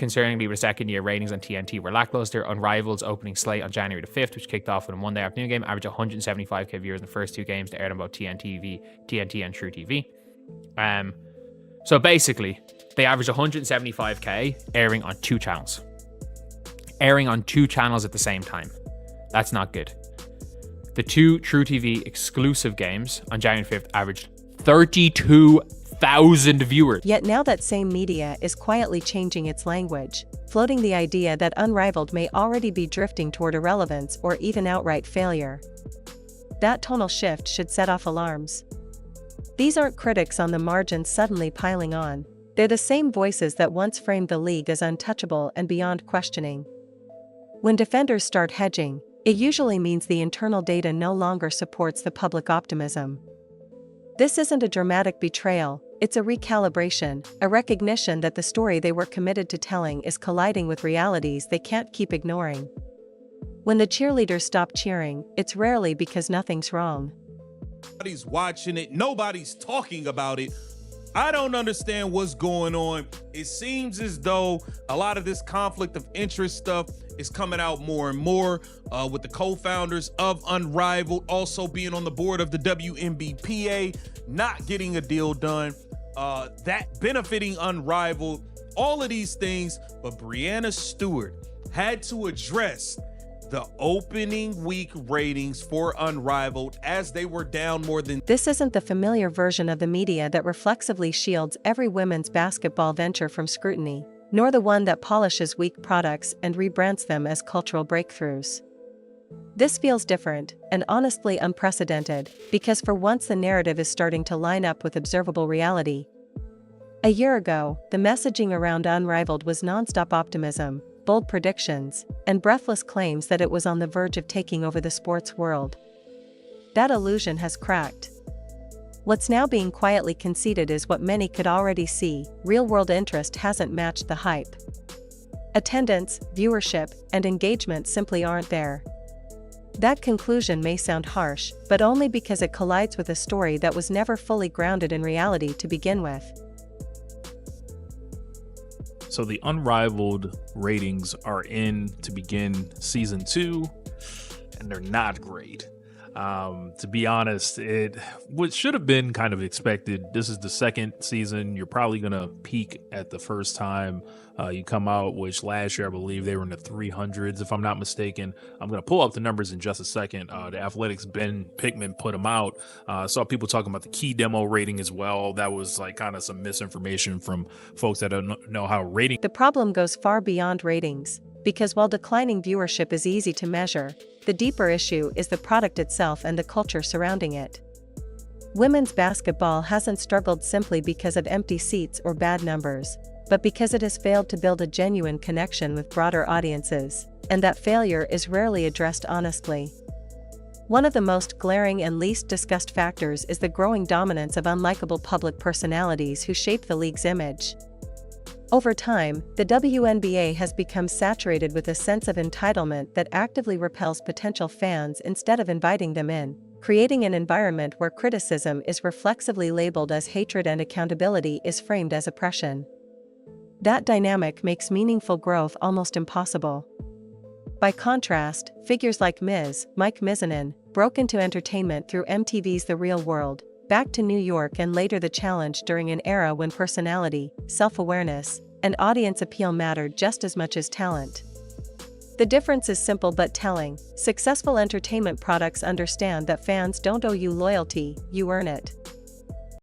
concerningly, with second-year ratings on TNT were lackluster. Unrivaled's opening slate on January the 5th, which kicked off with a Monday afternoon game, averaged 175k viewers in the first 2 games to air on both TNT and True TV. So basically, they averaged 175k airing on 2 channels. Airing on 2 channels at the same time. That's not good. The 2 True TV exclusive games on January 5th averaged 32,000 viewers. Yet now that same media is quietly changing its language, floating the idea that Unrivaled may already be drifting toward irrelevance or even outright failure. That tonal shift should set off alarms. These aren't critics on the margins suddenly piling on. They're the same voices that once framed the league as untouchable and beyond questioning. When defenders start hedging, it usually means the internal data no longer supports the public optimism. This isn't a dramatic betrayal, it's a recalibration, a recognition that the story they were committed to telling is colliding with realities they can't keep ignoring. When the cheerleaders stop cheering, it's rarely because nothing's wrong. Nobody's watching it, nobody's talking about it. I don't understand what's going on. It seems as though a lot of this conflict of interest stuff is coming out more and more, with the co-founders of Unrivaled also being on the board of the WNBPA, not getting a deal done, that benefiting Unrivaled, all of these things. But Breanna Stewart had to address the opening week ratings for Unrivaled as they were down more than... This isn't the familiar version of the media that reflexively shields every women's basketball venture from scrutiny, nor the one that polishes weak products and rebrands them as cultural breakthroughs. This feels different, and honestly unprecedented, because for once the narrative is starting to line up with observable reality. A year ago, the messaging around Unrivaled was nonstop optimism, bold predictions, and breathless claims that it was on the verge of taking over the sports world. That illusion has cracked. What's now being quietly conceded is what many could already see: real-world interest hasn't matched the hype. Attendance, viewership, and engagement simply aren't there. That conclusion may sound harsh, but only because it collides with a story that was never fully grounded in reality to begin with. So the Unrivaled ratings are in to begin season 2, and they're not great. To be honest, what should have been kind of expected. This is the second season. You're probably going to peak at the first time you come out, which last year I believe they were in the 300s, if I'm not mistaken. I'm going to pull up the numbers in just a second. The Athletic's Ben Pickman put them out. Saw people talking about the key demo rating as well. That was like kind of some misinformation from folks that don't know how rating. The problem goes far beyond ratings, because while declining viewership is easy to measure, the deeper issue is the product itself and the culture surrounding it. Women's basketball hasn't struggled simply because of empty seats or bad numbers, but because it has failed to build a genuine connection with broader audiences, and that failure is rarely addressed honestly. One of the most glaring and least discussed factors is the growing dominance of unlikable public personalities who shape the league's image. Over time, the WNBA has become saturated with a sense of entitlement that actively repels potential fans instead of inviting them in, creating an environment where criticism is reflexively labeled as hatred and accountability is framed as oppression. That dynamic makes meaningful growth almost impossible. By contrast, figures like Mike Mizanin, broke into entertainment through MTV's The Real World, Back to New York, and later The Challenge during an era when personality, self-awareness, and audience appeal mattered just as much as talent. The difference is simple but telling. Successful entertainment products understand that fans don't owe you loyalty, you earn it.